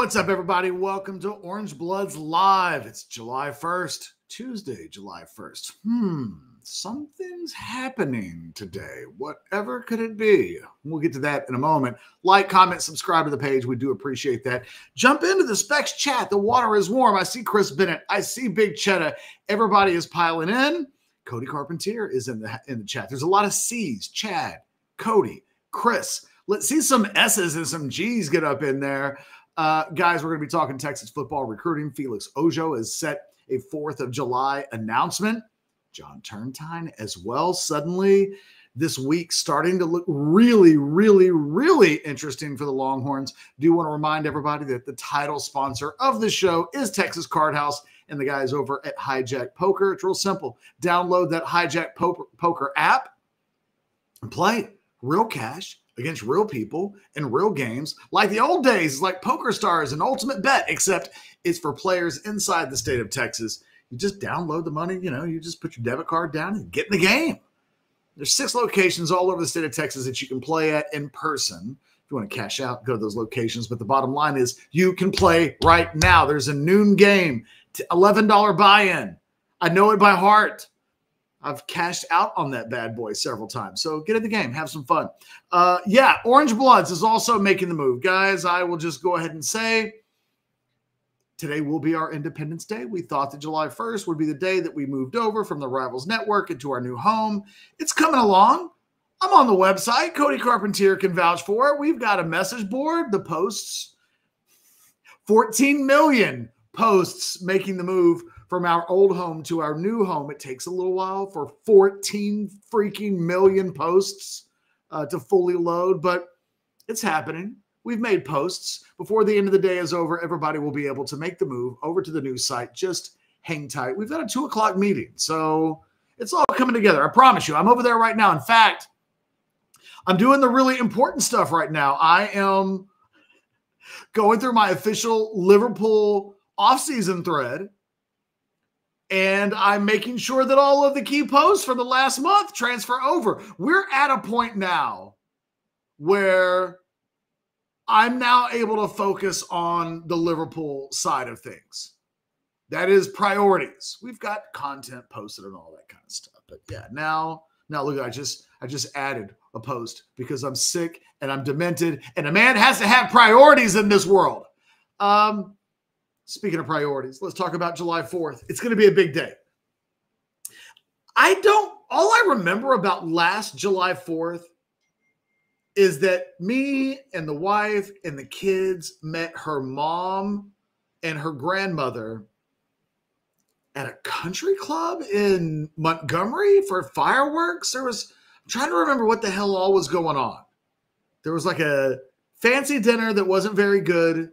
what's up, everybody? Welcome to Orange Bloods Live. It's July 1st, Tuesday, July 1st. Something's happening today. Whatever could it be? We'll get to that in a moment. Like, comment, subscribe to the page. We do appreciate that. Jump into the Specs chat. The water is warm. I see Chris Bennett. I see Big Cheddar. Everybody is piling in. Cody Carpentier is in the chat. There's a lot of C's. Chad, Cody, Chris. Let's see some S's and some G's get up in there. Guys, we're going to be talking Texas football recruiting. Felix Ojo has set a 4th of July announcement. John Turntine as well. Suddenly, this week starting to look really, really, really interesting for the Longhorns. Do want to remind everybody that the title sponsor of the show is Texas Card House and the guys over at Hijack Poker. It's real simple. Download that Hijack Poker app and play real cash against real people and real games like the old days, like Poker Stars and Ultimate Bet, except it's for players inside the state of Texas. You just download the money, you just put your debit card down and get in the game. There's 6 locations all over the state of Texas that you can play at in person. If you want to cash out, go to those locations. But the bottom line is you can play right now. There's a noon game, $11 buy-in. I know it by heart. I've cashed out on that bad boy several times. So get in the game. Have some fun. Orange Bloods is also making the move. Guys, I will just go ahead and say today will be our Independence Day. We thought that July 1st would be the day that we moved over from the Rivals Network into our new home. It's coming along. I'm on the website. Cody Carpentier can vouch for it. We've got a message board. The posts, 14 million posts making the move from our old home to our new home. It takes a little while for 14 freaking million posts to fully load, but it's happening. We've made posts. Before the end of the day is over, everybody will be able to make the move over to the new site. Just hang tight. We've got a 2 o'clock meeting, so it's all coming together. I promise you. I'm over there right now. In fact, I'm doing the really important stuff right now. I am going through my official Liverpool offseason thread, and I'm making sure that all of the key posts from the last month transfer over. We're at a point now where I'm now able to focus on the Liverpool side of things. That is priorities. We've got content posted and all that kind of stuff. But yeah, now look, I just added a post because I'm sick and I'm demented, and a man has to have priorities in this world. Speaking of priorities, let's talk about July 4th. It's going to be a big day. All I remember about last July 4th is that me and the wife and the kids met her mom and her grandmother at a country club in Montgomery for fireworks. I'm trying to remember what the hell all was going on. There was like a fancy dinner that wasn't very good.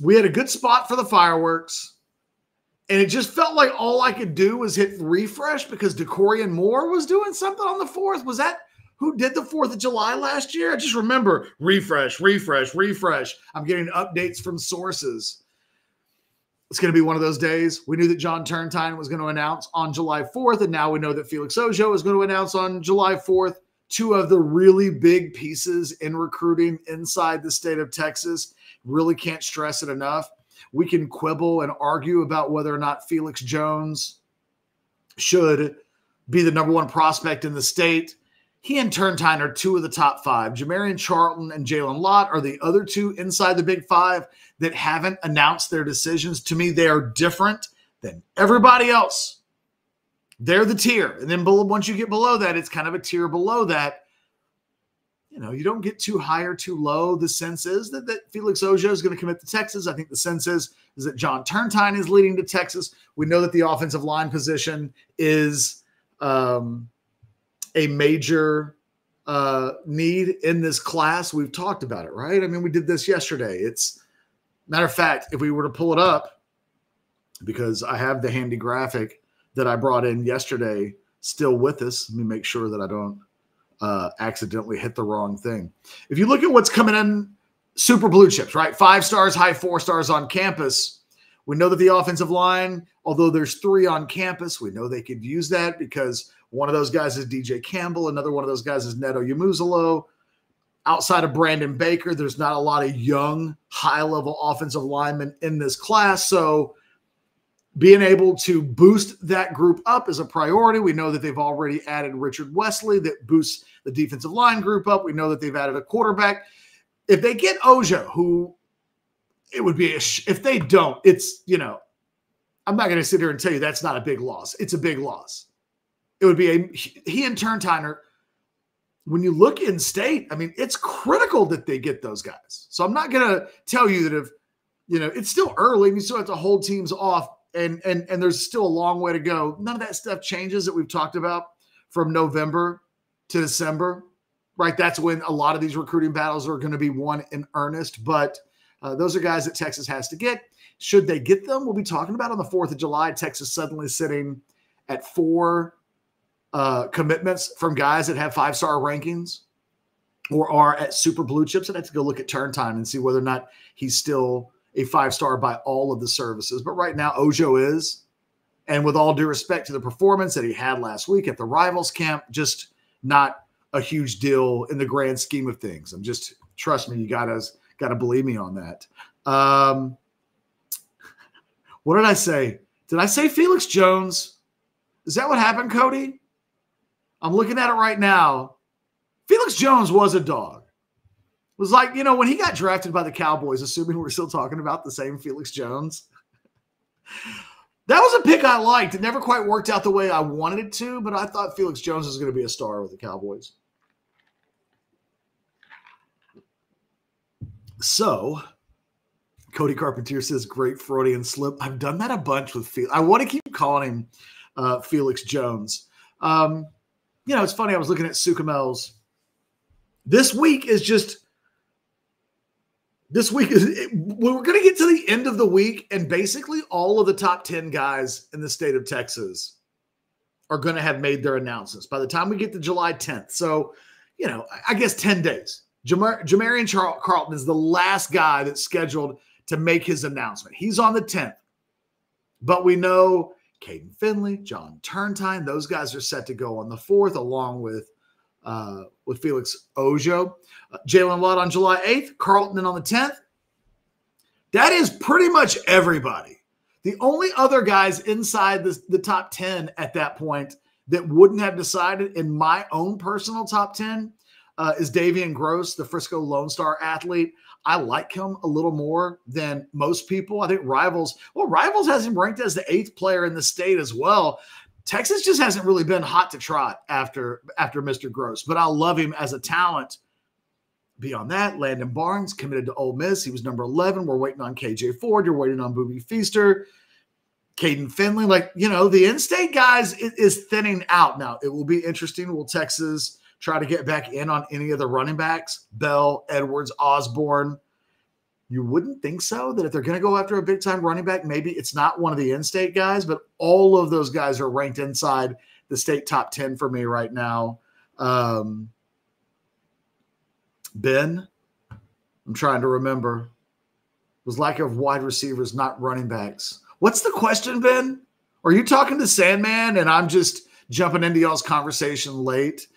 We had a good spot for the fireworks, and it just felt like all I could do was hit refresh because Decorian Moore was doing something on the 4th. Was that who did the 4th of July last year? I just remember refresh. I'm getting updates from sources. It's going to be one of those days. We knew that John Turntine was going to announce on July 4th, and now we know that Felix Ojo is going to announce on July 4th. 2 of the really big pieces in recruiting inside the state of Texas. Really can't stress it enough. We can quibble and argue about whether or not Felix Jones should be the #1 prospect in the state. He and Turntine are 2 of the top 5. Jamarian Charlton and Jalen Lott are the other 2 inside the Big 5 that haven't announced their decisions. To me, they are different than everybody else. They're the tier. And then once you get below that, it's kind of a tier below that. You don't get too high or too low. The sense is that Felix Ojo is going to commit to Texas. I think the sense is that John Turntine is leading to Texas. We know that the offensive line position is a major need in this class. We've talked about it, right? I mean, we did this yesterday. Matter of fact, if we were to pull it up, because I have the handy graphic that I brought in yesterday still with us. Let me make sure that I don't accidentally hit the wrong thing. If you look at what's coming in, super blue chips, right? 5 stars, high 4 stars on campus. We know that the offensive line, although there's 3 on campus, we know they could use that because one of those guys is DJ Campbell. Another one of those guys is Neto Yamuzalo. outside of Brandon Baker, there's not a lot of young, high-level offensive linemen in this class. So being able to boost that group up is a priority. We know that they've already added Richard Wesley that boosts the defensive line group up. We know that they've added a quarterback. If they get Ojo, who it would be, if they don't, it's, I'm not going to sit here and tell you that's not a big loss. It's a big loss. It would be he and Turntiner. When you look in state, I mean, it's critical that they get those guys. So I'm not going to tell you that if, it's still early and you still have to hold teams off and there's still a long way to go. None of that stuff changes that we've talked about from November to December, right? That's when a lot of these recruiting battles are going to be won in earnest. But those are guys that Texas has to get. Should they get them, we'll be talking about on the 4th of July, Texas suddenly sitting at 4 commitments from guys that have 5-star rankings or are at super blue chips. I'd have to go look at turn time and see whether or not he's still a 5-star by all of the services. But right now, Ojo is. And with all due respect to the performance that he had last week at the Rivals camp, just not a huge deal in the grand scheme of things. Trust me, you got to believe me on that. What did I say? Did I say Felix Jones? Is that what happened, Cody? I'm looking at it right now. Felix Jones was a dog. It was like, when he got drafted by the Cowboys, assuming we're still talking about the same Felix Jones, that was a pick I liked. It never quite worked out the way I wanted it to, but I thought Felix Jones was going to be a star with the Cowboys. So, Cody Carpentier says, great Freudian slip. I've done that a bunch with Felix. I want to keep calling him Felix Jones. It's funny. I was looking at Sukamel's. This week is we're going to get to the end of the week, and basically all of the top 10 guys in the state of Texas are going to have made their announcements by the time we get to July 10th. So, I guess 10 days. Jamarian Carlton is the last guy that's scheduled to make his announcement. He's on the 10th. But we know Caden Finley, John Turntine, those guys are set to go on the 4th, along with Felix Ojo. Jalen Lott on July 8th, Carlton on the 10th. That is pretty much everybody. The only other guys inside the top 10 at that point that wouldn't have decided in my own personal top 10 is Davian Gross, the Frisco Lone Star athlete. I like him a little more than most people. I think Rivals has him ranked as the 8th player in the state as well. Texas just hasn't really been hot to trot after Mr. Gross, but I love him as a talent. Beyond that, Landon Barnes committed to Ole Miss. He was number 11. We're waiting on KJ Ford. You're waiting on Boobie Feaster. Caden Finley, the in-state guys is thinning out now. It will be interesting. Will Texas try to get back in on any of the running backs? Bell, Edwards, Osborne. You wouldn't think so, that if they're going to go after a big-time running back, maybe it's not one of the in-state guys, but all of those guys are ranked inside the state top 10 for me right now. Ben, I'm trying to remember, was lack of wide receivers, not running backs. What's the question, Ben? Are you talking to Sandman and I'm just jumping into y'all's conversation late?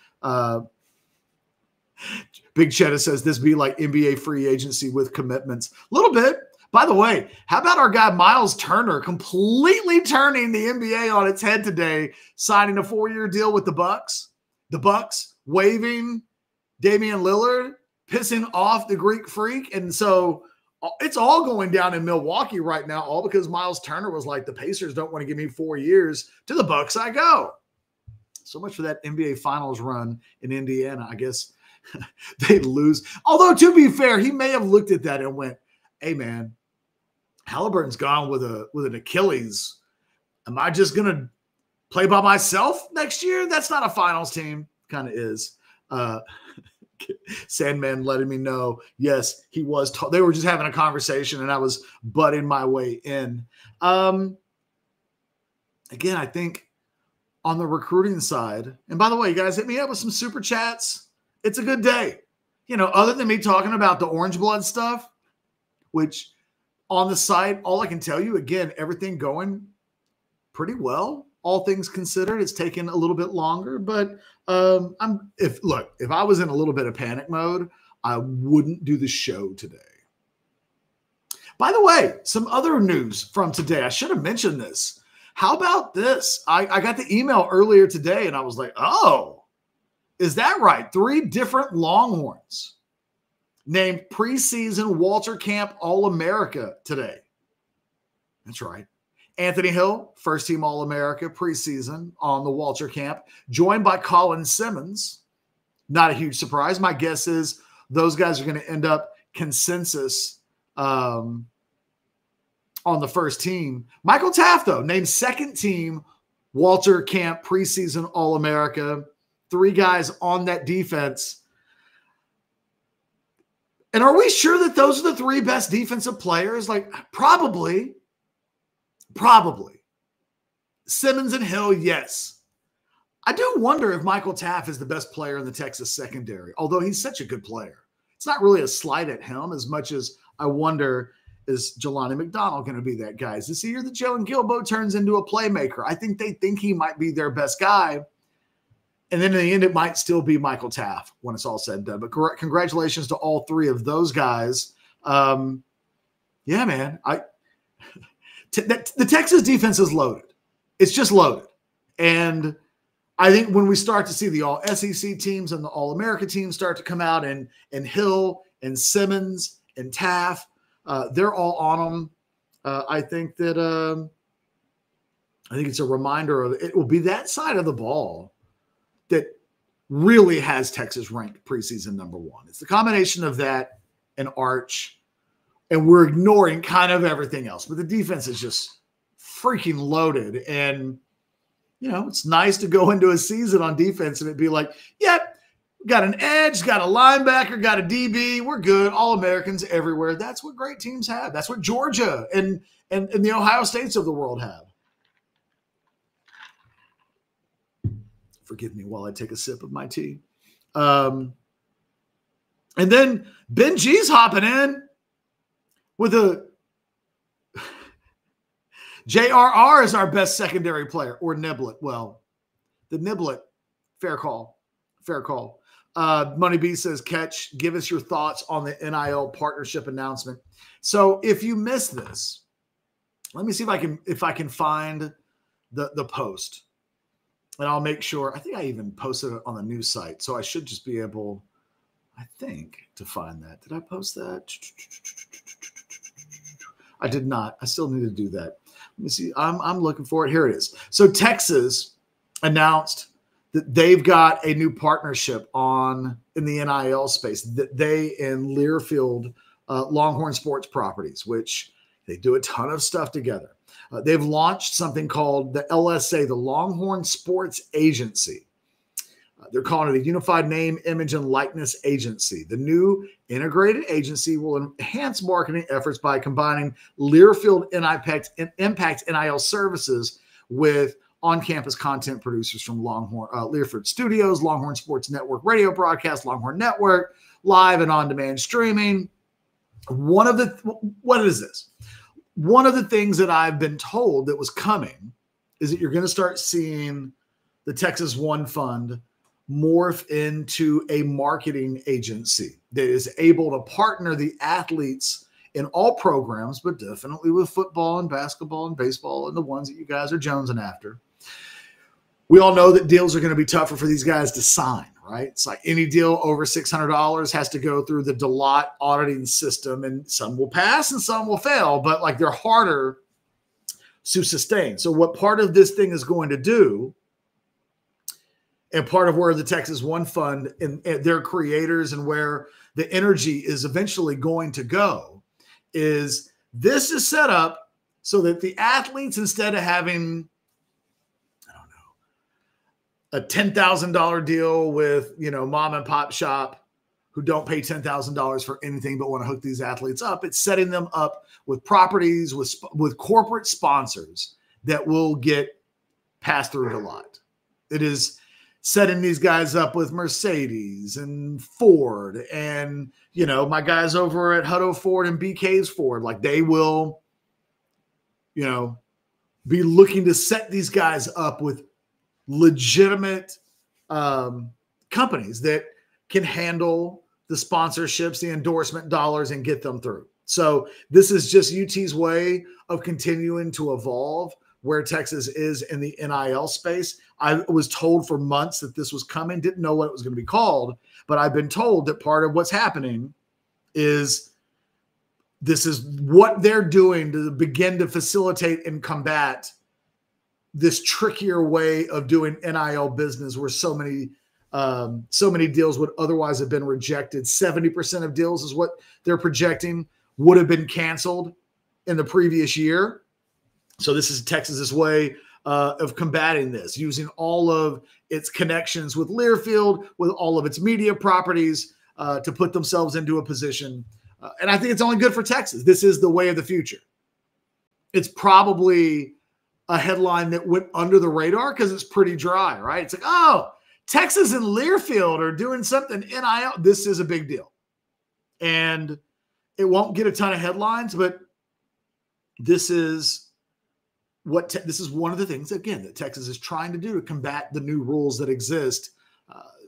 Big Cheddar says this be like NBA free agency with commitments. A little bit. By the way, how about our guy Miles Turner completely turning the NBA on its head today, signing a 4-year deal with the Bucks? The Bucks waiving Damian Lillard, pissing off the Greek Freak. And so it's all going down in Milwaukee right now, all because Miles Turner was like, the Pacers don't want to give me 4 years. To the Bucks I go. So much for that NBA Finals run in Indiana. I guess they lose. Although, to be fair, he may have looked at that and went, hey, man, Halliburton's gone with an Achilles. Am I just going to play by myself next year? That's not a finals team. Kind of is. Sandman letting me know, yes, he was. They were just having a conversation, and I was butting my way in. Again, I think on the recruiting side, and by the way, you guys hit me up with some super chats. It's a good day. Other than me talking about the Orange Blood stuff, which on the site, all I can tell you, again, everything going pretty well. All things considered, it's taken a little bit longer, but if I was in a little bit of panic mode, I wouldn't do the show today. By the way, some other news from today. I should have mentioned this. How about this? I got the email earlier today and I was like, oh, is that right? 3 different Longhorns named preseason Walter Camp All-America today. That's right. Anthony Hill, first team All-America preseason on the Walter Camp, joined by Colin Simmons. Not a huge surprise. My guess is those guys are going to end up consensus on the first team. Michael Taft, though, named second team Walter Camp preseason All-America. 3 guys on that defense. And are we sure that those are the 3 best defensive players? Like, probably. Simmons and Hill, yes. I do wonder if Michael Taft is the best player in the Texas secondary, although he's such a good player. It's not really a slight at him as much as I wonder, is Jelani McDonald going to be that guy? Is this the year that Jalen Gilbo turns into a playmaker? I think they think he might be their best guy. And then in the end, it might still be Michael Taft when it's all said and done. But congratulations to all 3 of those guys. Yeah, man. The Texas defense is loaded. It's just loaded. And I think when we start to see the all-SEC teams and the all-America teams start to come out and Hill and Simmons and Taft, they're all on them. I think it's a reminder of it will be that side of the ball that really has Texas ranked preseason number 1. It's the combination of that and Arch, and we're ignoring kind of everything else. But the defense is just freaking loaded. And, it's nice to go into a season on defense and it'd be like, yep, got an edge, got a linebacker, got a DB. We're good. All Americans everywhere. That's what great teams have. That's what Georgia and the Ohio States of the world have. Forgive me while I take a sip of my tea. And then Ben G's hopping in with a JRR is our best secondary player, or Niblet. Well, the Niblet, fair call. Money B says, Catch, give us your thoughts on the NIL partnership announcement. So if you missed this, let me see if I can find the post. And I'll make sure. I think I even posted it on the news site. So I should just be able, I think, to find that. Did I post that? I did not. I still need to do that. Let me see. I'm looking for it. Here it is. So Texas announced that they've got a new partnership in the NIL space, that they and Learfield Longhorn Sports Properties, which they do a ton of stuff together. They've launched something called the LSA, the Longhorn Sports Agency. They're calling it a Unified Name, Image, and Likeness Agency. The new integrated agency will enhance marketing efforts by combining Learfield Impact NIL services with on-campus content producers from Longhorn, Learfield Studios, Longhorn Sports Network radio broadcast, Longhorn Network, live and on-demand streaming. What is this? One of the things that I've been told that was coming is that you're going to start seeing the Texas One Fund morph into a marketing agency that is able to partner the athletes in all programs, but definitely with football and basketball and baseball and the ones that you guys are jonesing after. We all know that deals are going to be tougher for these guys to sign, right? It's like any deal over $600 has to go through the DeLotte auditing system, and some will pass and some will fail, but like they're harder to sustain. So what part of this thing is going to do, and part of where the Texas One Fund and their creators and where the energy is eventually going to go, is this is set up so that the athletes, instead of having, a $10,000 deal with, mom and pop shop who don't pay $10,000 for anything but want to hook these athletes up, it's setting them up with properties, with corporate sponsors that will get passed through DeLotte. It is setting these guys up with Mercedes and Ford and, my guys over at Hutto Ford and BK's Ford, like they will, be looking to set these guys up with legitimate companies that can handle the sponsorships, the endorsement dollars, and get them through. So this is just UT's way of continuing to evolve where Texas is in the NIL space. I was told for months that this was coming, didn't know what it was going to be called, but I've been told that part of what's happening is this is what they're doing to begin to facilitate and combat this trickier way of doing NIL business where so many deals would otherwise have been rejected. 70% of deals is what they're projecting would have been canceled in the previous year. So this is Texas's way of combating this, using all of its connections with Learfield, with all of its media properties to put themselves into a position. And I think it's only good for Texas. This is the way of the future. It's probably a headline that went under the radar because it's pretty dry, right? It's like, oh, Texas and Learfield are doing something NIL. This is a big deal. And it won't get a ton of headlines, but this is this is one of the things, again, that Texas is trying to do to combat the new rules that exist.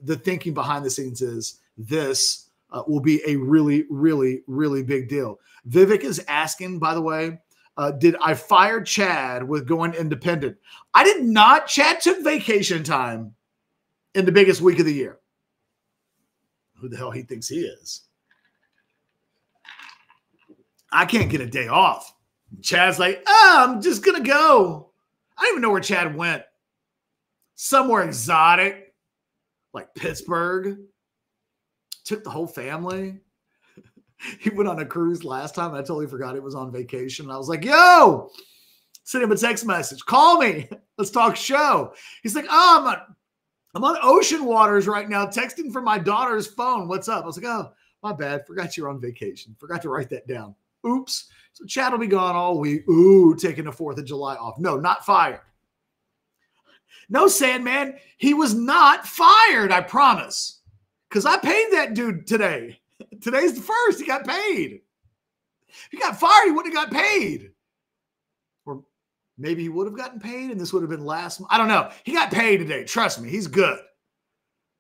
The thinking behind the scenes is this will be a really, really, really big deal. Vivek is asking, by the way, did I fire Chad with going independent? I did not. Chad took vacation time in the biggest week of the year. Who the hell he thinks he is? I can't get a day off. Chad's like, I'm just going to go. I don't even know where Chad went. Somewhere exotic, like Pittsburgh. Took the whole family. He went on a cruise last time. I totally forgot it was on vacation. I was like, yo, send him a text message. Call me. Let's talk show. He's like, oh, I'm on ocean waters right now, texting from my daughter's phone. What's up? I was like, oh, my bad. Forgot you were on vacation. Forgot to write that down. Oops. So Chad will be gone all week. Ooh, taking the 4th of July off. No, not fired. No, Sandman. He was not fired, I promise. Because I paid that dude today. Today's the 1st. He got paid. If he got fired, he wouldn't have got paid. Or maybe he would have gotten paid and this would have been last month. I don't know. He got paid today. Trust me. He's good.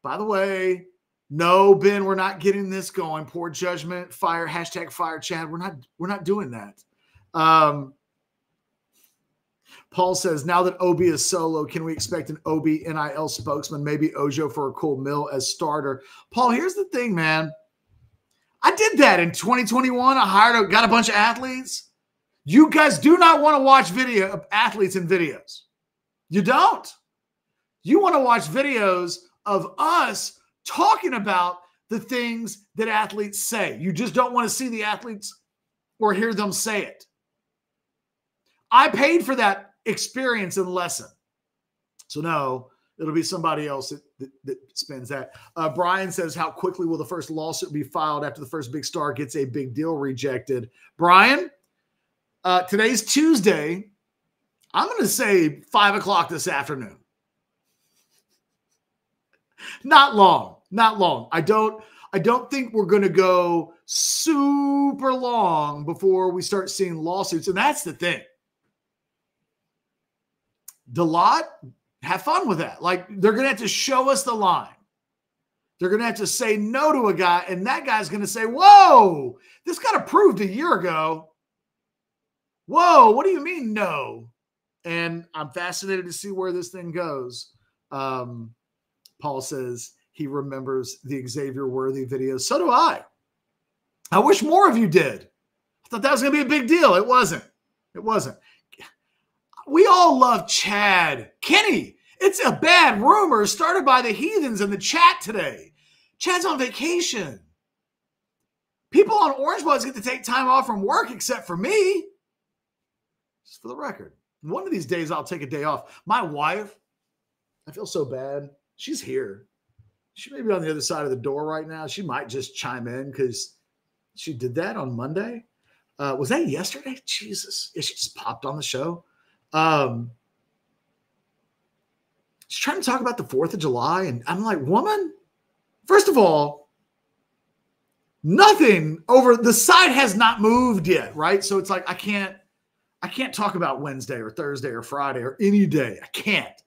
By the way, no, Ben, we're not getting this going. Poor judgment. Fire. Hashtag fire Chad. We're not doing that. Paul says, now that OB is solo, can we expect an OB NIL spokesman, maybe Ojo for a cool mill as starter? Paul, here's the thing, man. I did that in 2021. I got a bunch of athletes. You guys do not want to watch video of athletes in videos. You don't. You want to watch videos of us talking about the things that athletes say. You just don't want to see the athletes or hear them say it. I paid for that experience and lesson. So no, it'll be somebody else that spends that. Brian says, how quickly will the first lawsuit be filed after the first big star gets a big deal rejected? Brian, today's Tuesday. I'm going to say 5 o'clock this afternoon. Not long. I don't think we're going to go super long before we start seeing lawsuits. And that's the thing. Delot, have fun with that. Like, they're going to have to show us the line. They're going to have to say no to a guy, and that guy's going to say, whoa, this got approved a year ago. Whoa, what do you mean no? And I'm fascinated to see where this thing goes. Paul says he remembers the Xavier Worthy videos. So do I. I wish more of you did. I thought that was going to be a big deal. It wasn't. We all love Chad. Kenny, it's a bad rumor started by the heathens in the chat today. Chad's on vacation. People on Orange Bloods get to take time off from work except for me. Just for the record. One of these days I'll take a day off. My wife, I feel so bad. She's here. She may be on the other side of the door right now. She might just chime in because she did that on Monday. Was that yesterday? Jesus. Yeah, she just popped on the show. She's trying to talk about the 4th of July. And I'm like, woman, first of all, nothing over the side has not moved yet. Right. So it's like, I can't talk about Wednesday or Thursday or Friday or any day. I can't.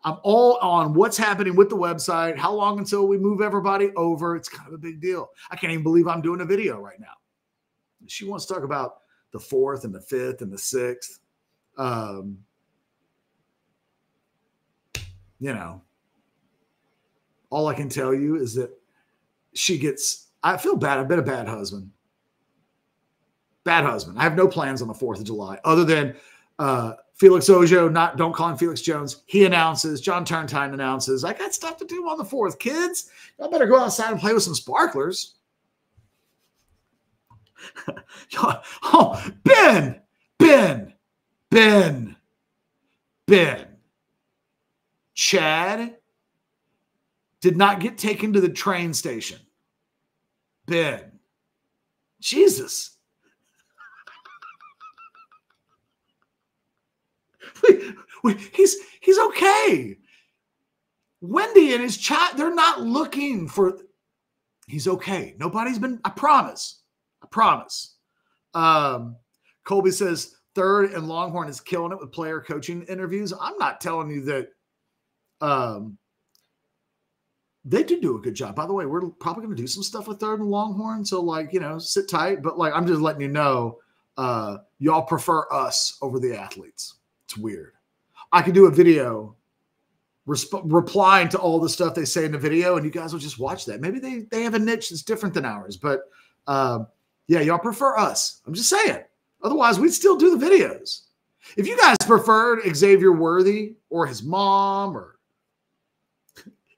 I'm all on what's happening with the website, how long until we move everybody over. It's kind of a big deal. I can't even believe I'm doing a video right now. She wants to talk about the 4th and the 5th and the 6th. You know, all I can tell you is that I feel bad. I've been a bad husband. Bad husband. I have no plans on the 4th of July other than Felix Ojo, don't call him Felix Jones. He announces, John Turntine announces, I got stuff to do on the 4th. Kids, y'all better go outside and play with some sparklers. Oh, Ben. Chad did not get taken to the train station. Ben. Jesus. He's okay. Wendy and his child, they're not looking for, he's okay. Nobody's been, I promise. Colby says 3rd and Longhorn is killing it with player coaching interviews. I'm not telling you that they did do a good job. By the way, we're probably going to do some stuff with 3rd and Longhorn. So sit tight, but I'm just letting you know, y'all prefer us over the athletes. It's weird. I could do a video replying to all the stuff they say in the video, and you guys will just watch that. Maybe they have a niche that's different than ours, but yeah, y'all prefer us. I'm just saying. Otherwise, we'd still do the videos. If you guys preferred Xavier Worthy or his mom or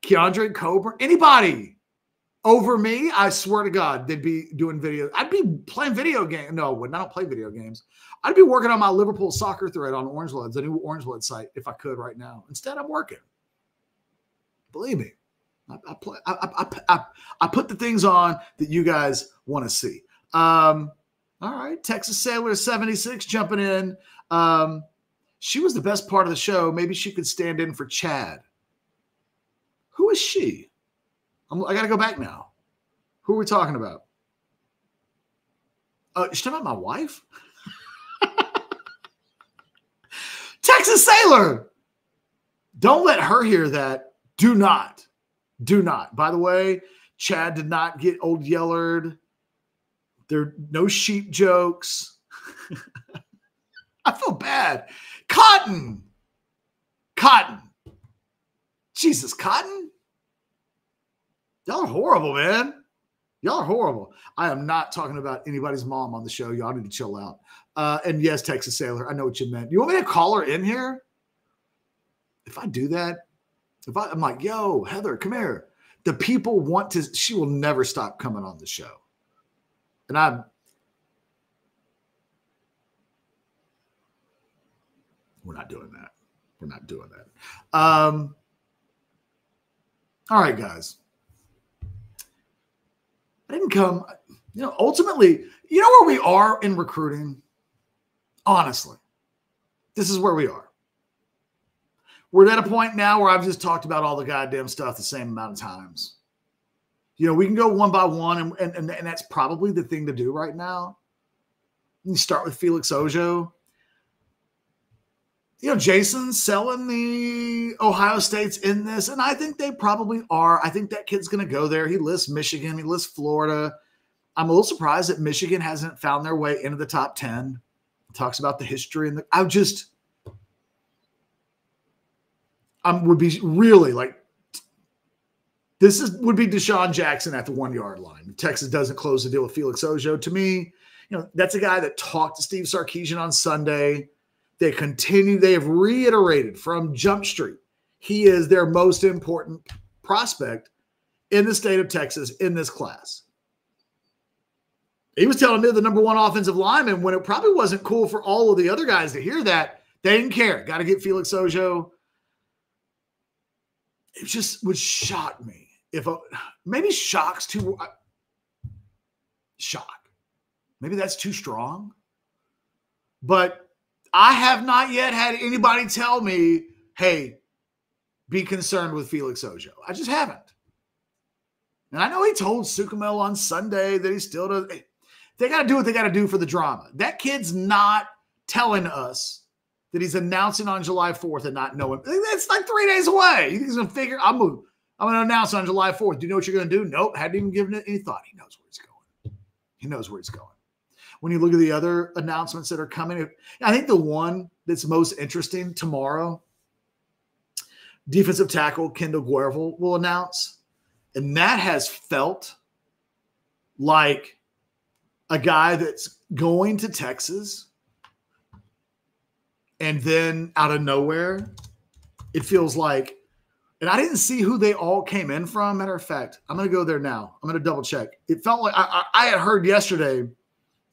Keandre Coburn, anybody over me, I swear to God, they'd be doing videos. I'd be playing video games. No, I don't play video games. I'd be working on my Liverpool soccer thread on Orange Bloods, the new Orange Blood site, if I could right now. Instead, I'm working. Believe me, I put the things on that you guys want to see. All right, Texas Sailor 76 jumping in. She was the best part of the show. Maybe she could stand in for Chad. Who is she? I got to go back now. Who are we talking about? You're talking about my wife? Texas Sailor. Don't let her hear that. Do not. By the way, Chad did not get old Yellard. There are no sheep jokes. I feel bad. Cotton. Jesus, Cotton? Y'all are horrible, man. Y'all are horrible. I am not talking about anybody's mom on the show. Y'all need to chill out. And yes, Texas Sailor, I know what you meant. You want me to call her in here? If I do that, I'm like, yo, Heather, come here. The people want to, she will never stop coming on the show. And we're not doing that. All right, guys. I didn't come, ultimately, where we are in recruiting? Honestly, this is where we are. We're at a point now where I've just talked about all the goddamn stuff the same amount of times. We can go one by one, and that's probably the thing to do right now. You start with Felix Ojo. Jason's selling the Ohio State's in this, and I think they probably are. I think that kid's going to go there. He lists Michigan. He lists Florida. I'm a little surprised that Michigan hasn't found their way into the top 10. He talks about the history. And would be really like, would be Deshaun Jackson at the 1 yard line. Texas doesn't close the deal with Felix Ojo. To me, that's a guy that talked to Steve Sarkisian on Sunday. They have reiterated from Jump Street. He is their most important prospect in the state of Texas in this class. He was telling me the number 1 offensive lineman when it probably wasn't cool for all of the other guys to hear that. They didn't care. Got to get Felix Ojo. It just would shock me. Maybe shock's too shock. Maybe that's too strong. But I have not yet had anybody tell me, hey, be concerned with Felix Ojo. I just haven't. And I know he told Sukamel on Sunday that he still does. They got to do what they got to do for the drama. That kid's not telling us that he's announcing on July 4th and not knowing. That's like 3 days away. You think he's going to figure, I'm going to announce on July 4th. Do you know what you're going to do? Nope. Hadn't even given it any thought. He knows where he's going. He knows where he's going. When you look at the other announcements that are coming, I think the one that's most interesting tomorrow, defensive tackle Kendall Guerville will announce. And that has felt like a guy that's going to Texas, and then out of nowhere, it feels like, and I didn't see who they all came in from. Matter of fact, I'm going to go there now. I'm going to double check. It felt like I had heard yesterday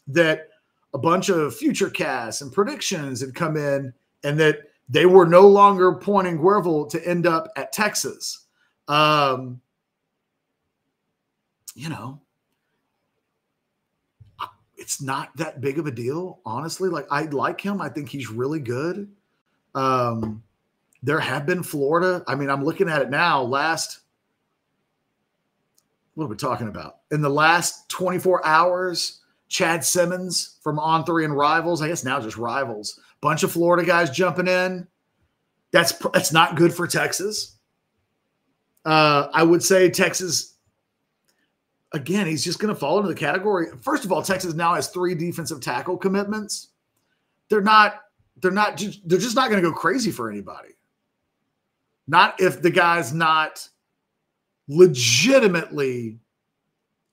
that a bunch of future casts and predictions had come in, and that they were no longer pointing Guerville to end up at Texas. It's not that big of a deal, honestly. Like, I like him. I think he's really good. There have been Florida. I mean, I'm looking at it now. What are we talking about? In the last 24 hours, Chad Simmons from On3 and Rivals, I guess now just Rivals, bunch of Florida guys jumping in. That's not good for Texas. I would say Texas, again, he's just going to fall into the category. First of all, Texas now has 3 defensive tackle commitments. They're just not going to go crazy for anybody. Not if the guy's not legitimately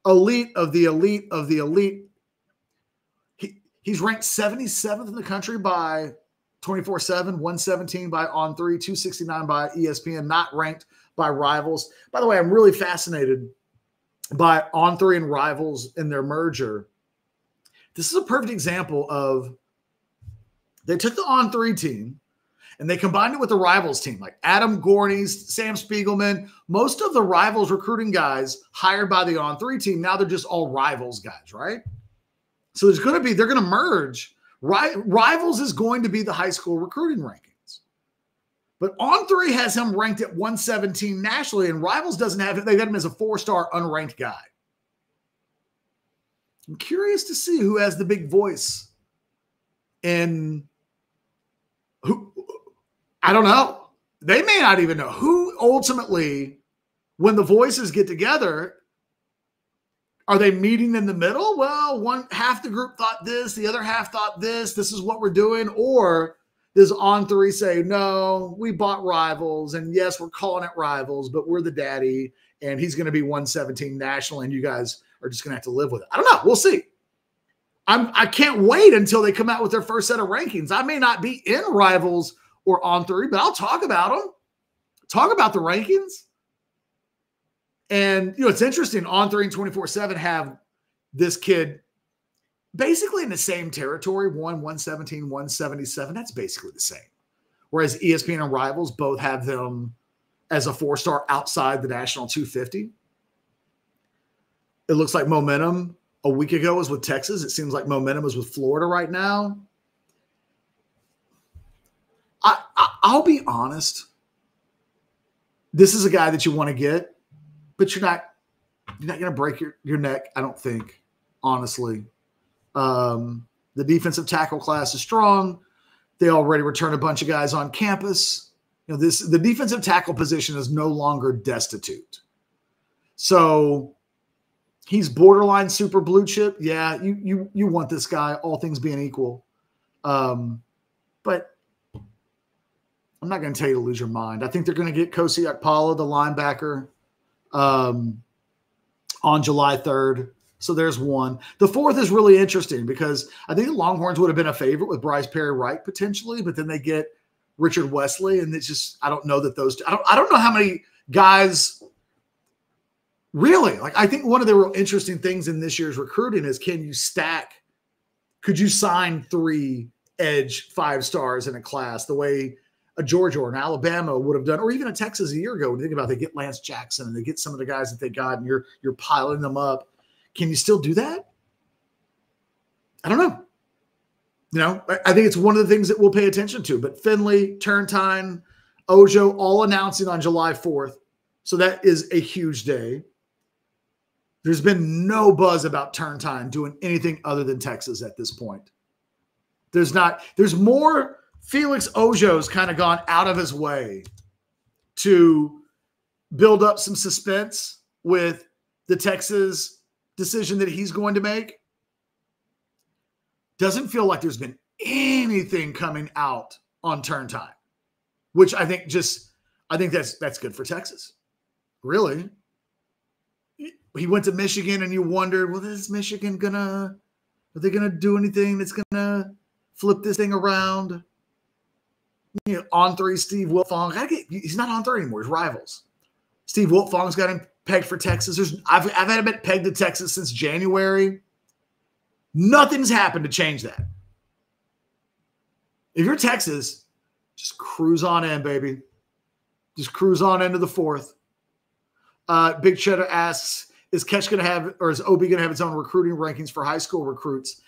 elite of the elite of the elite. He's ranked 77th in the country by 24/7, 117 by On3, 269 by ESPN, not ranked by Rivals. By the way, I'm really fascinated by On3 and Rivals in their merger. This is a perfect example of, they took the On3 team and they combined it with the Rivals team, like Adam Gorney's, Sam Spiegelman, most of the Rivals recruiting guys hired by the On3 team. Now they're just all Rivals guys, right? So they're going to merge. Rivals is going to be the high school recruiting rankings. But On3 has him ranked at 117 nationally, and Rivals doesn't have it. They got him as a 4-star unranked guy. I'm curious to see who has the big voice in who. I don't know. They may not even know who ultimately, when the voices get together, are they meeting in the middle? Well, half the group thought this, the other half thought this. This is what we're doing. Or does On3 say, no, we bought Rivals, and yes, we're calling it Rivals, but we're the daddy, and he's going to be 117 national, and you guys are just going to have to live with it. I don't know. We'll see. I can't wait until they come out with their first set of rankings. I may not be in Rivals or On3, but I'll talk about them. Talk about the rankings. And, it's interesting. On3 and 24/7 have this kid basically in the same territory, 117, 177. That's basically the same. Whereas ESPN and Rivals both have them as a 4-star outside the national 250. It looks like momentum a week ago was with Texas. It seems like momentum is with Florida right now. I'll be honest. This is a guy that you want to get, but you're not going to break your neck, I don't think, honestly. The defensive tackle class is strong. They already returned a bunch of guys on campus. The defensive tackle position is no longer destitute. So he's borderline super blue chip. Yeah, you want this guy, all things being equal. But I'm not going to tell you to lose your mind. I think they're going to get Kosi Akpala, the linebacker, on July 3rd. So there's one. The 4th is really interesting because I think the Longhorns would have been a favorite with Bryce Perry-Wright potentially, but then they get Richard Wesley, and it's just, I don't know that those two, I don't know how many guys really, like, I think one of the real interesting things in this year's recruiting is, could you sign 3 edge 5-stars in a class the way a Georgia or an Alabama would have done, or even a Texas a year ago? When you think about it, they get Lance Jackson and they get some of the guys that they got, and you're piling them up. Can you still do that? I don't know. I think it's one of the things that we'll pay attention to. But Finley, Turntine, Ojo, all announcing on July 4th. So that is a huge day. There's been no buzz about Turntine doing anything other than Texas at this point. There's more Felix Ojo's kind of gone out of his way to build up some suspense with the Texas decision that he's going to make. Doesn't feel like there's been anything coming out on turn time, which I think that's good for Texas. Really. He went to Michigan and you wondered, well, is Michigan are they gonna do anything that's gonna flip this thing around? You know, on three, Steve Wiltfong. He's not on three anymore. He's Rivals. Steve Wiltfong's got him pegged for Texas. I've had him pegged to Texas since January. Nothing's happened to change that. If you're Texas, just cruise on in, baby. Just cruise on into the fourth. Big Cheddar asks, is Ketch going to have, or is OB going to have its own recruiting rankings for high school recruits?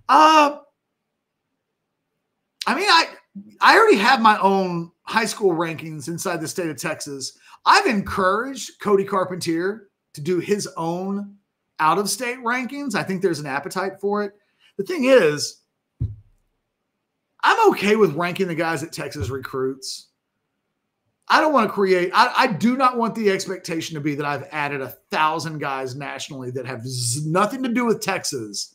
I mean, I already have my own high school rankings inside the state of Texas. I've encouraged Cody Carpentier to do his own out-of-state rankings. I think there's an appetite for it. The thing is, I'm okay with ranking the guys that Texas recruits. I don't want to create – I do not want the expectation to be that I've added 1,000 guys nationally that have nothing to do with Texas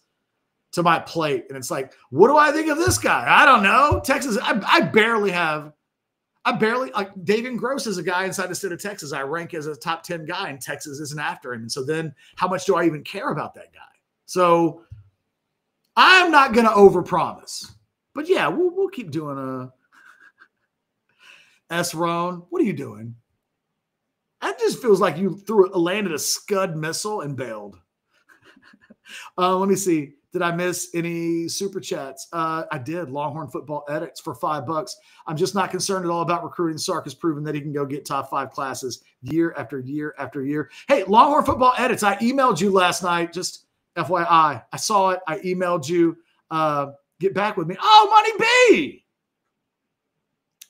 to my plate. And it's like, what do I think of this guy? I don't know. Texas – I barely – like David Gross is a guy inside the state of Texas I rank as a top 10 guy, and Texas isn't after him. And so then how much do I even care about that guy? So I'm not going to overpromise. But yeah, we'll keep doing a S-Ron. What are you doing? That just feels like you landed a Scud missile and bailed. Let me see. Did I miss any super chats? I did. Longhorn Football Edits for $5. I'm just not concerned at all about recruiting. Sark has proven that he can go get top 5 classes year after year after year. Hey, Longhorn Football Edits, I emailed you last night. Just FYI, I saw it. I emailed you. Get back with me. Oh, Money B.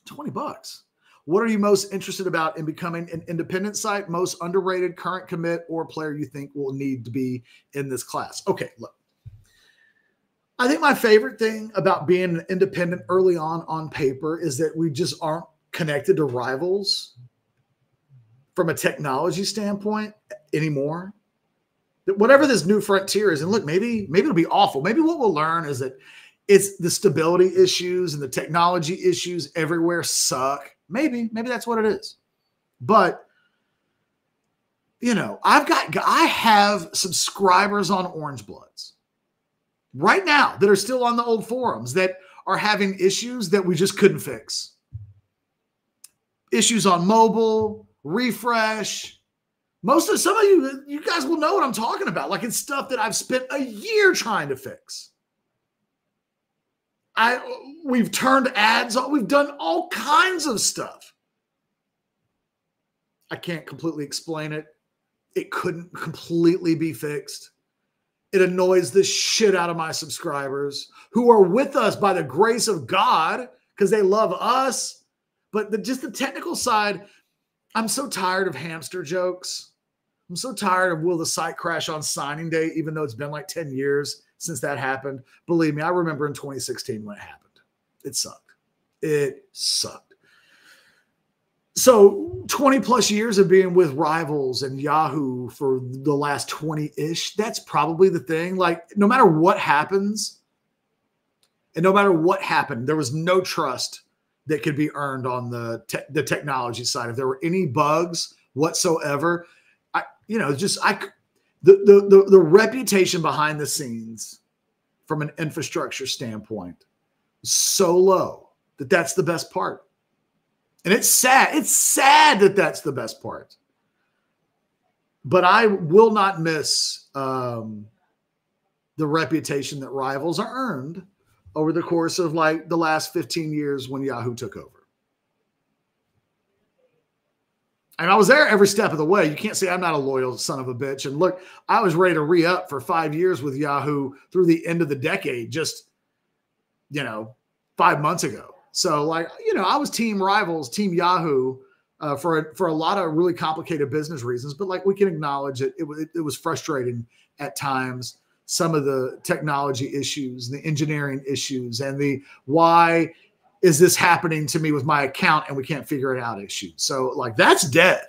$20. What are you most interested about in becoming an independent site? Most underrated current commit or player you think will need to be in this class? Okay, look. I think my favorite thing about being an independent early on paper is that we just aren't connected to Rivals from a technology standpoint anymore. That whatever this new frontier is, and look, maybe it'll be awful. Maybe what we'll learn is that it's the stability issues and the technology issues everywhere suck. Maybe that's what it is. But, you know, I have subscribers on Orange Bloods right now that are still on the old forums that are having issues that we just couldn't fix. Issues on mobile, refresh. Some of you guys will know what I'm talking about. Like, it's stuff that I've spent a year trying to fix. We've turned ads on. We've done all kinds of stuff. I can't completely explain it. It couldn't completely be fixed. It annoys the shit out of my subscribers who are with us by the grace of God because they love us. But just the technical side, I'm so tired of hamster jokes. I'm so tired of will the site crash on signing day, even though it's been like 10 years since that happened. Believe me, I remember in 2016 when it happened. It sucked. It sucked. So 20 plus years of being with Rivals and Yahoo for the last 20-ish, that's probably the thing. Like, no matter what happens, and no matter what happened, there was no trust that could be earned on the technology side. If there were any bugs whatsoever, the reputation behind the scenes from an infrastructure standpoint is so low that that's the best part. And it's sad. It's sad that that's the best part. But I will not miss the reputation that Rivals are earned over the course of like the last 15 years when Yahoo took over. And I was there every step of the way. You can't say I'm not a loyal son of a bitch. And look, I was ready to re-up for 5 years with Yahoo through the end of the decade, just, 5 months ago. So I was team Rivals, team Yahoo for a lot of really complicated business reasons. But like, we can acknowledge it was frustrating at times, some of the technology issues, the engineering issues, and the why is this happening to me with my account and we can't figure it out issue. So like that's dead.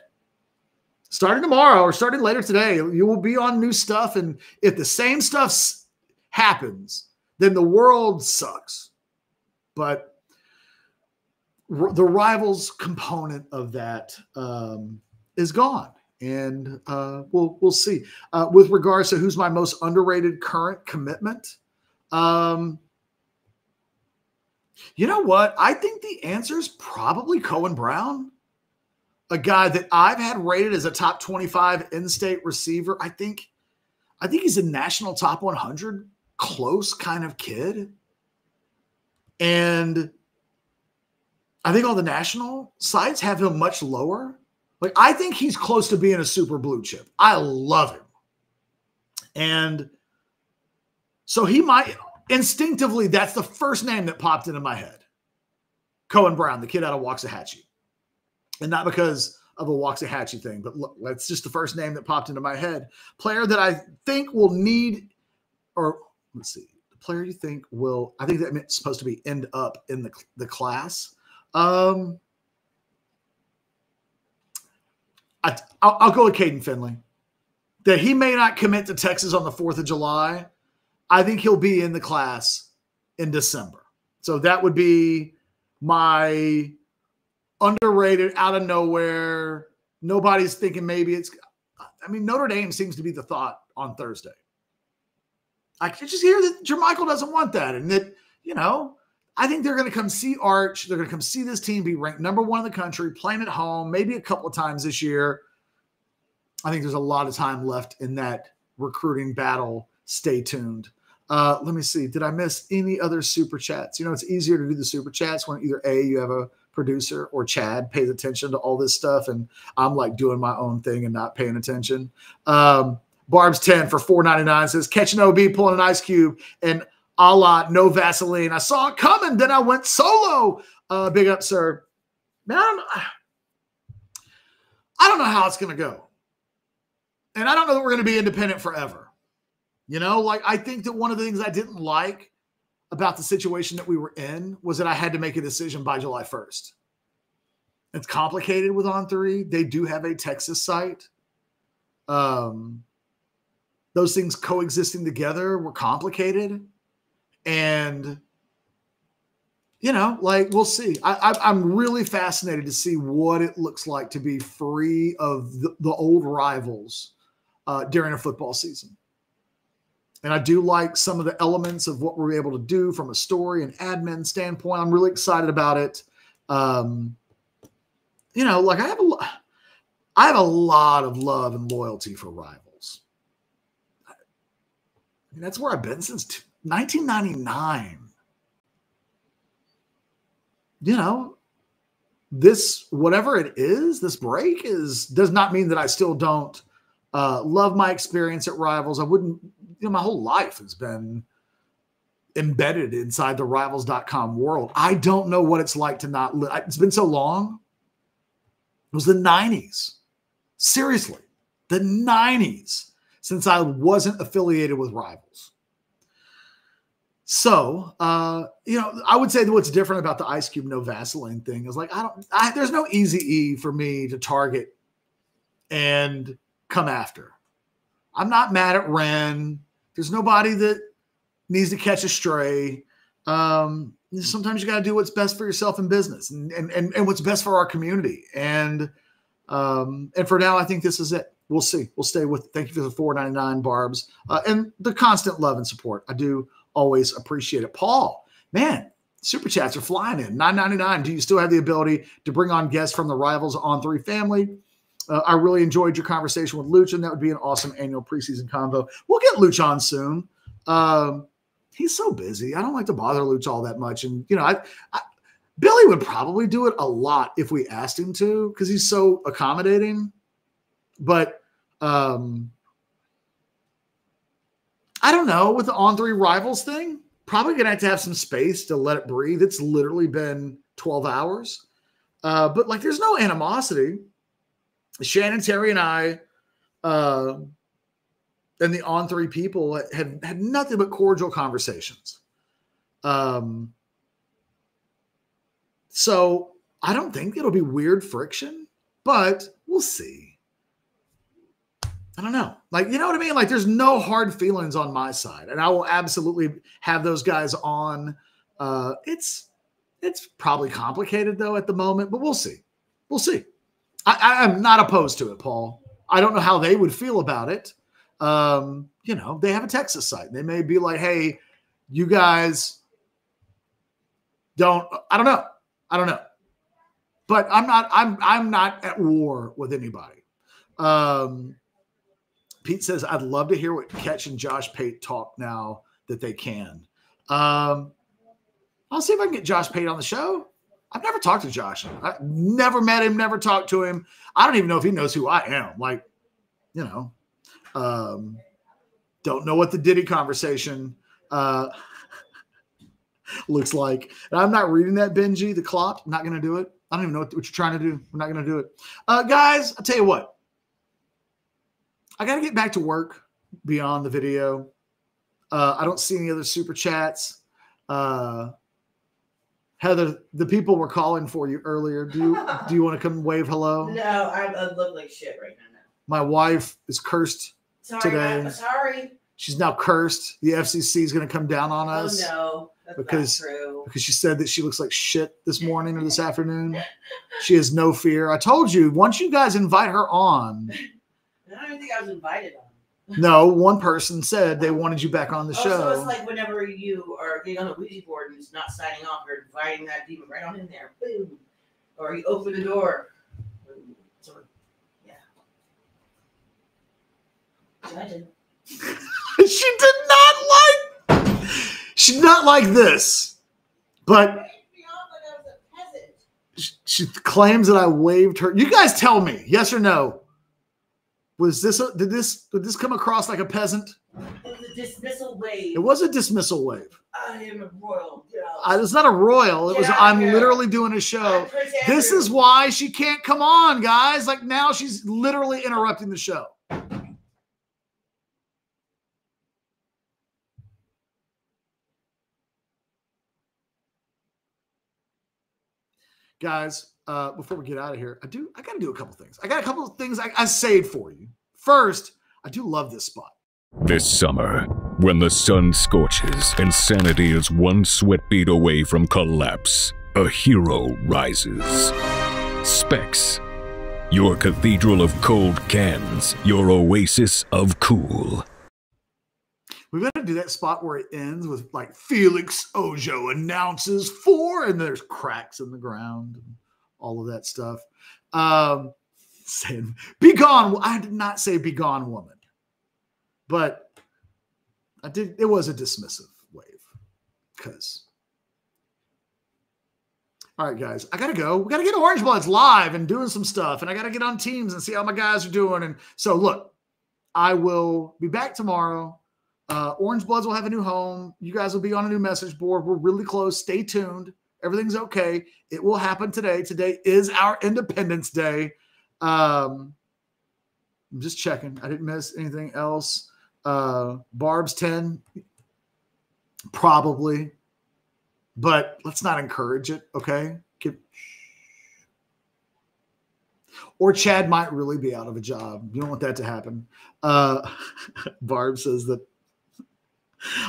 Starting tomorrow or starting later today, you will be on new stuff. And if the same stuff happens, then the world sucks. But the Rivals component of that is gone. And we'll see. With regards to who's my most underrated current commitment, you know what? I think the answer is probably Cohen Brown, a guy that I've had rated as a top 25 in-state receiver. I think he's a national top 100 close kind of kid. And I think all the national sites have him much lower. Like, I think he's close to being a super blue chip. I love him. And so he might instinctively, that's the first name that popped into my head. Cohen Brown, the kid out of Waxahachie. And not because of a Waxahachie thing, but look, that's just the first name that popped into my head. Player that I think will need, or let's see, the player you think will, I think that it's supposed to be end up in the class. I'll go with Caden Finley. That he may not commit to Texas on the 4th of July. I think he'll be in the class in December. So that would be my underrated, out of nowhere. Nobody's thinking maybe it's – I mean, Notre Dame seems to be the thought on Thursday. I can just hear that Jermichael doesn't want that. And that, you know, I think they're going to come see Arch. They're going to come see this team be ranked number 1 in the country, playing at home, maybe a couple of times this year. I think there's a lot of time left in that recruiting battle. Stay tuned. Let me see. Did I miss any other super chats? You know, it's easier to do the super chats when either A, you have a producer, or Chad pays attention to all this stuff, and I'm like doing my own thing and not paying attention. Barb's 10 for $4.99 says, catch an OB pulling an ice cube and a la no Vaseline. I saw it coming, then I went solo. Big up, sir. Man, I don't know how it's going to go. And I don't know that we're going to be independent forever. You know, like, I think that one of the things I didn't like about the situation that we were in was that I had to make a decision by July 1st. It's complicated with On3. They do have a Texas site. Those things coexisting together were complicated. And, you know, like, we'll see. I'm really fascinated to see what it looks like to be free of the old rivals during a football season. And I do like some of the elements of what we're able to do from a story and admin standpoint. I'm really excited about it. You know, like, I have a lot of love and loyalty for Rivals. I mean, that's where I've been since 1999. You know, this, whatever it is, this break does not mean that I still don't love my experience at Rivals. I wouldn't, you know, my whole life has been embedded inside the Rivals.com world. I don't know what it's like to not live. It's been so long. It was the 90s. Seriously, the 90s since I wasn't affiliated with Rivals. So, you know, I would say that what's different about the Ice Cube no Vaseline thing is, like, there's no easy E for me to target and come after. I'm not mad at Ren. There's nobody that needs to catch a stray. Sometimes you got to do what's best for yourself in business and what's best for our community. And for now, I think this is it. We'll see. We'll stay with, thank you for the $4.99 Barbs and the constant love and support. I do always appreciate it. Paul, man, super chats are flying in. $9.99. Do you still have the ability to bring on guests from the Rivals On3 family? I really enjoyed your conversation with Luch, and that would be an awesome annual preseason convo. We'll get Luch on soon. He's so busy. I don't like to bother Luch all that much. And, you know, Billy would probably do it a lot if we asked him to, because he's so accommodating. But I don't know, with the On3 Rivals thing, probably going to have some space to let it breathe. It's literally been 12 hours. But, like, there's no animosity. Shannon, Terry, and I and the On3 people have had nothing but cordial conversations. So I don't think it'll be weird friction, but we'll see. I don't know. Like, you know what I mean? Like, there's no hard feelings on my side, and I will absolutely have those guys on. It's probably complicated though at the moment, but we'll see. We'll see. I'm not opposed to it, Paul. I don't know how they would feel about it. You know, they have a Texas site. They may be like, hey, you guys don't, I don't know. But I'm not at war with anybody. Pete says, I'd love to hear what Ketch and Josh Pate talk now that they can. I'll see if I can get Josh Pate on the show. I've never talked to Josh. I've never met him, never talked to him. I don't even know if he knows who I am. Like, you know, don't know what the Diddy conversation looks like. And I'm not reading that, Benji, the Klopp. I'm not going to do it. I don't even know what you're trying to do. We're not going to do it. Guys, I'll tell you what. I got to get back to work beyond the video. I don't see any other super chats. Heather, the people were calling for you earlier. Do you want to come wave hello? No, I look like shit right now. My wife is cursed today. I'm sorry. She's now cursed. The FCC is going to come down on us. Oh no, that's because not true. Because she said that she looks like shit this morning or this afternoon. She has no fear. I told you, once you guys invite her on. I don't even think I was invited on. No, one person said they wanted you back on the show. So it's like whenever you are getting on the Ouija board and it's not signing off, you're inviting that demon right on in there. Boom. Or you open the door. So, yeah. Imagine. She did not like this. But she claims that I waved her. You guys tell me, yes or no? Was this did this come across like a peasant? It was a dismissal wave. It was a dismissal wave. I am a royal. It's not a royal. It was. I'm literally doing a show. This is why she can't come on, guys. Like now, she's literally interrupting the show. Guys, before we get out of here, I got to do a couple things. I got a couple of things I saved for you. First, I do love this spot. This summer, when the sun scorches and sanity is one sweat beat away from collapse, a hero rises. Specs, your cathedral of cold cans, your oasis of cool. We've got to do that spot where it ends with like Felix Ojo announces 4 and there's cracks in the ground and all of that stuff. Saying, be gone. I did not say be gone, woman. But I did. It was a dismissive wave. Because. All right, guys. I got to go. We got to get Orange Bloods live and doing some stuff. And I got to get on Teams and see how my guys are doing. And so, look, I will be back tomorrow. Orange Bloods will have a new home. You guys will be on a new message board. We're really close. Stay tuned. Everything's okay. It will happen today. Today is our Independence Day. I'm just checking. I didn't miss anything else. Barb's 10, probably, but let's not encourage it. Okay. Or Chad might really be out of a job. You don't want that to happen. Barb says that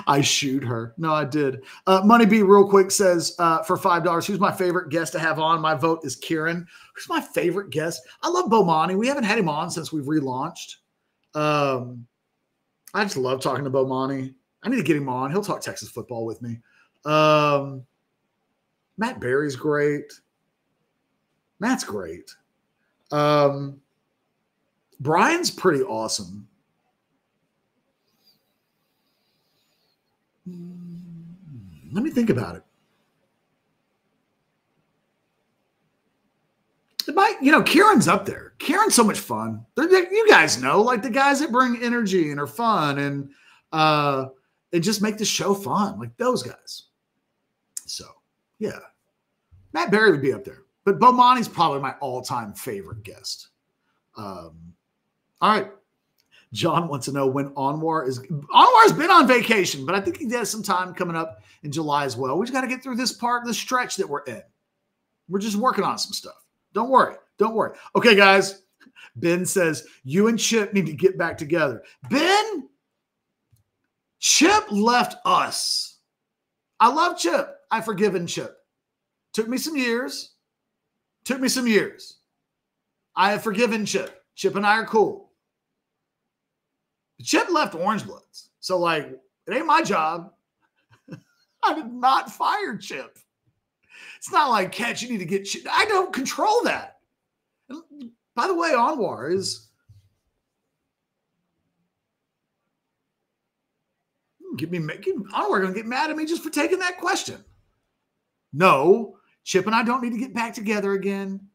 I shooed her. No, I did. Money B real quick says for $5, who's my favorite guest to have on? My vote is Kieran. Who's my favorite guest? I love Bomani. We haven't had him on since we've relaunched. I just love talking to Bomani. I need to get him on. He'll talk Texas football with me. Matt Berry's great. Matt's great. Brian's pretty awesome. Let me think about it. It might, Kieran's up there. Kieran's so much fun. You guys know, like the guys that bring energy and are fun and just make the show fun, like those guys. So, yeah. Matt Berry would be up there. But Bomani's probably my all-time favorite guest. All right. John wants to know when Anwar has been on vacation, but I think he has some time coming up in July as well. We just got to get through this part of the stretch that we're in. We're just working on some stuff. Don't worry. Don't worry. Okay, guys. Ben says, you and Chip need to get back together. Ben, Chip left us. I love Chip. I've forgiven Chip. Took me some years. I have forgiven Chip. Chip and I are cool. Chip left Orange Bloods. So, like, it ain't my job. I did not fire Chip. It's not like, Cat, you need to get Chip. I don't control that. And by the way, Anwar is Anwar gonna get mad at me just for taking that question. No, Chip and I don't need to get back together again.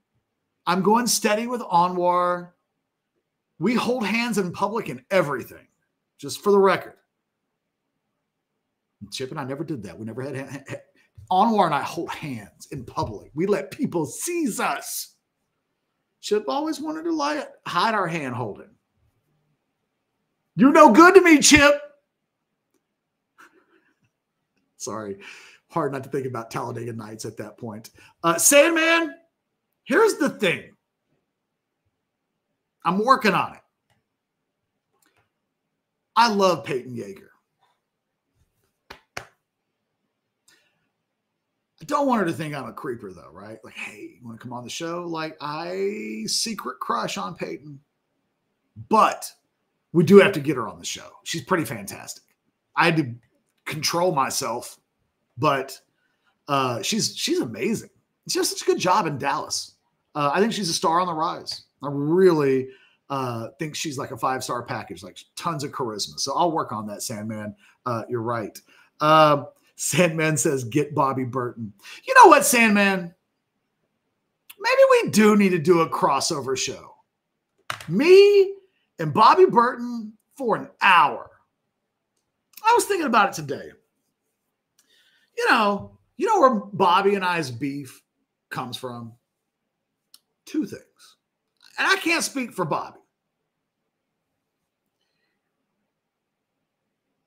I'm going steady with Anwar. We hold hands in public and everything, just for the record. Chip and I never did that. We never had Anwar and I hold hands in public. We let people seize us. Chip always wanted to hide our hand holding. You're no good to me, Chip. Sorry. Hard not to think about Talladega Nights at that point. Sandman, here's the thing. I'm working on it. I love Peyton Yeager. I don't want her to think I'm a creeper, though, right? Like, hey, you want to come on the show? Like, I secret crush on Peyton. But we do have to get her on the show. She's pretty fantastic. I had to control myself, but she's amazing. She does such a good job in Dallas. I think she's a star on the rise. I really think she's like a 5-star package, like tons of charisma. So I'll work on that, Sandman. You're right. Sandman says, get Bobby Burton. You know what, Sandman? Maybe we do need to do a crossover show. Me and Bobby Burton for an hour. I was thinking about it today. You know where Bobby and I's beef comes from? 2 things. And I can't speak for Bobby.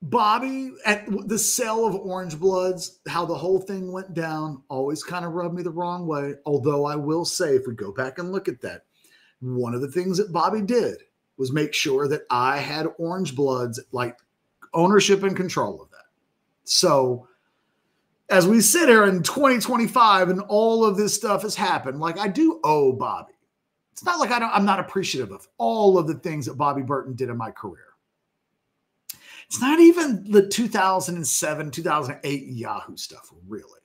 Bobby, at the sale of Orange Bloods, how the whole thing went down, always kind of rubbed me the wrong way. Although I will say, if we go back and look at that, one of the things that Bobby did was make sure that I had Orange Bloods, like ownership and control of that. So as we sit here in 2025 and all of this stuff has happened, like I do owe Bobby. It's not like I'm not appreciative of all of the things that Bobby Burton did in my career. It's not even the 2007, 2008 Yahoo stuff, really.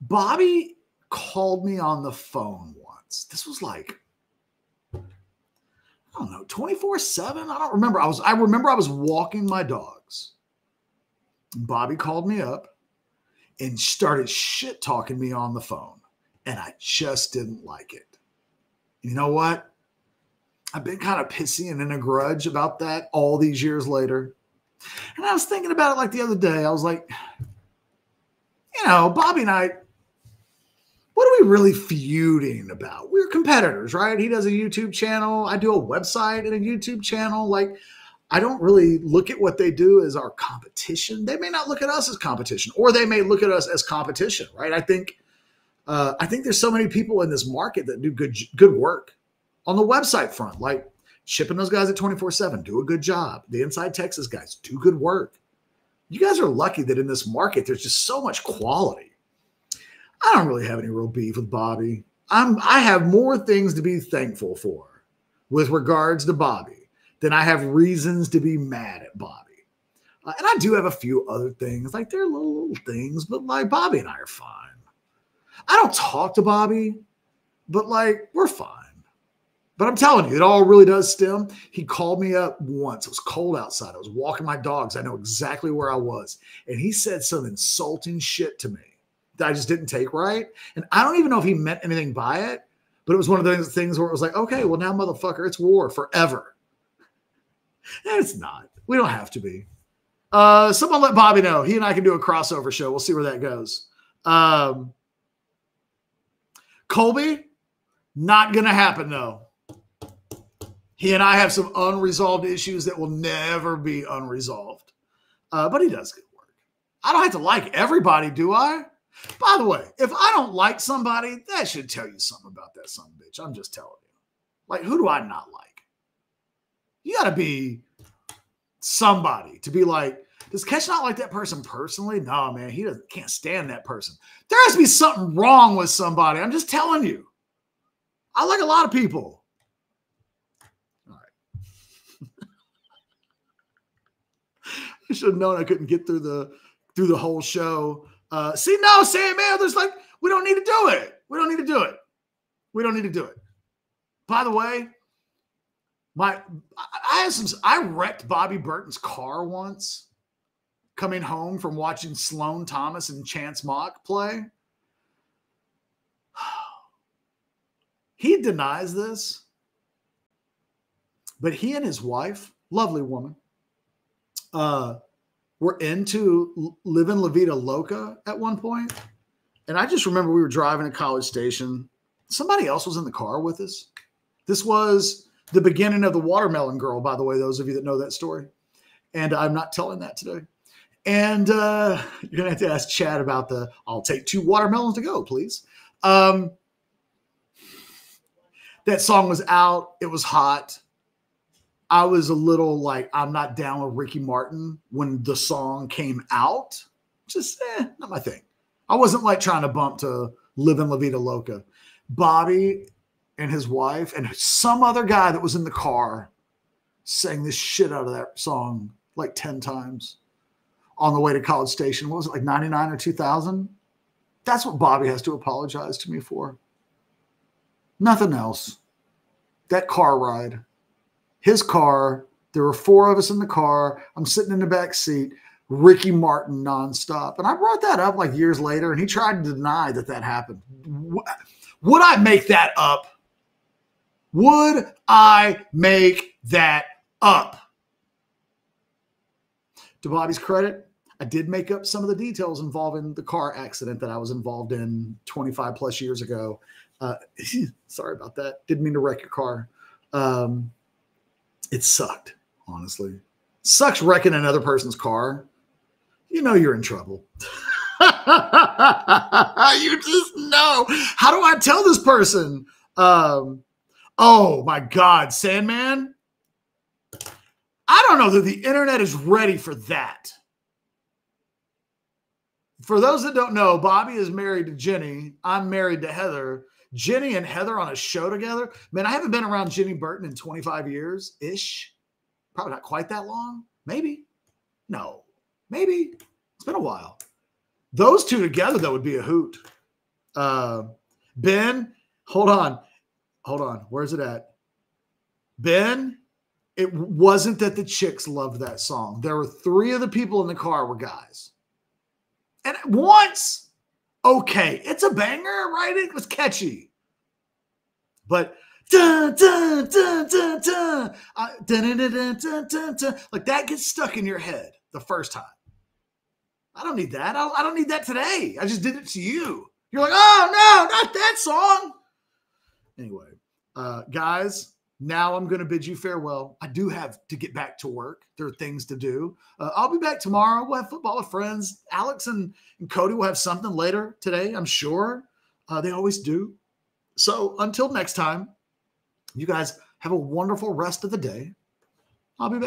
Bobby called me on the phone once. This was like, I don't know, 24/7? I don't remember. I remember I was walking my dogs. Bobby called me up and started shit talking me on the phone. And I just didn't like it. You know what? I've been kind of pissy and in a grudge about that all these years later. And I was thinking about it like the other day. I was like, Bobby and I, what are we really feuding about? We're competitors, right? He does a YouTube channel. I do a website and a YouTube channel. Like, I don't really look at what they do as our competition. They may not look at us as competition, or they may look at us as competition, right? I think there's so many people in this market that do good work. On the website front, like shipping those guys at 24/7, do a good job. The Inside Texas guys do good work. You guys are lucky that in this market, there's just so much quality. I don't really have any real beef with Bobby. I have more things to be thankful for with regards to Bobby than I have reasons to be mad at Bobby. And I do have a few other things, like they're little things, but like Bobby and I are fine. I don't talk to Bobby, but like we're fine. But I'm telling you, it all really does stem. He called me up once. It was cold outside. I was walking my dogs. I know exactly where I was. And he said some insulting shit to me that I just didn't take right. And I don't even know if he meant anything by it, but it was one of those things where it was like, okay, well now, motherfucker, it's war forever. And it's not. We don't have to be. Someone let Bobby know. He and I can do a crossover show. We'll see where that goes. Colby, not going to happen, though. He and I have some unresolved issues that will never be unresolved. But he does good work. I don't have to like everybody, do I? By the way, if I don't like somebody, that should tell you something about that son of a bitch. I'm just telling you. Like, who do I not like? You got to be somebody to be like, does Ketch not like that person personally? No, man, he can't stand that person. There has to be something wrong with somebody. I'm just telling you. I like a lot of people. All right. I should have known I couldn't get through the whole show. See, no, Sam, man, there's like, we don't need to do it. We don't need to do it. We don't need to do it. By the way, I wrecked Bobby Burton's car once coming home from watching Sloan Thomas and Chance Mock play. He denies this, but he and his wife, lovely woman, were into Living La Vida Loca at one point. And I just remember we were driving to College Station. Somebody else was in the car with us. This was the beginning of the Watermelon Girl, by the way, those of you that know that story. And I'm not telling that today. And you're going to have to ask Chad about I'll take 2 watermelons to go, please. That song was out. It was hot. I was a little like, I'm not down with Ricky Martin when the song came out. Just, not my thing. I wasn't like trying to bump to Livin' La Vida Loca. Bobby and his wife and some other guy that was in the car sang this shit out of that song like 10 times on the way to College Station. What was it, like 99 or 2000? That's what Bobby has to apologize to me for. Nothing else. That car ride. His car. There were 4 of us in the car. I'm sitting in the back seat. Ricky Martin nonstop. And I brought that up like years later, and he tried to deny that happened. Would I make that up? Would I make that up? To Bobby's credit, I did make up some of the details involving the car accident that I was involved in 25 plus years ago. Sorry about that. Didn't mean to wreck your car. It sucked, honestly. Sucks wrecking another person's car. You know you're in trouble. You just know. How do I tell this person? Oh, my God, Sandman. I don't know that the internet is ready for that. For those that don't know, Bobby is married to Jenny. I'm married to Heather. Jenny and Heather on a show together. Man, I haven't been around Jenny Burton in 25 years-ish. Probably not quite that long. Maybe. No. Maybe. It's been a while. Those two together, though, would be a hoot. Ben, hold on. Hold on. Where's it at? Ben, it wasn't that the chicks loved that song. There were 3 of the people in the car were guys. And once, okay, it's a banger, right? It was catchy. But dun, dun, dun, dun, dun, dun, dun, dun, dun, dun, dun, like that gets stuck in your head the first time. I don't need that. I don't need that today. I just did it to you. You're like, oh, no, not that song. Anyway, guys, now I'm going to bid you farewell. I do have to get back to work. There are things to do. I'll be back tomorrow. We'll have football with friends. Alex and Cody will have something later today, I'm sure. They always do. So until next time, you guys have a wonderful rest of the day. I'll be back.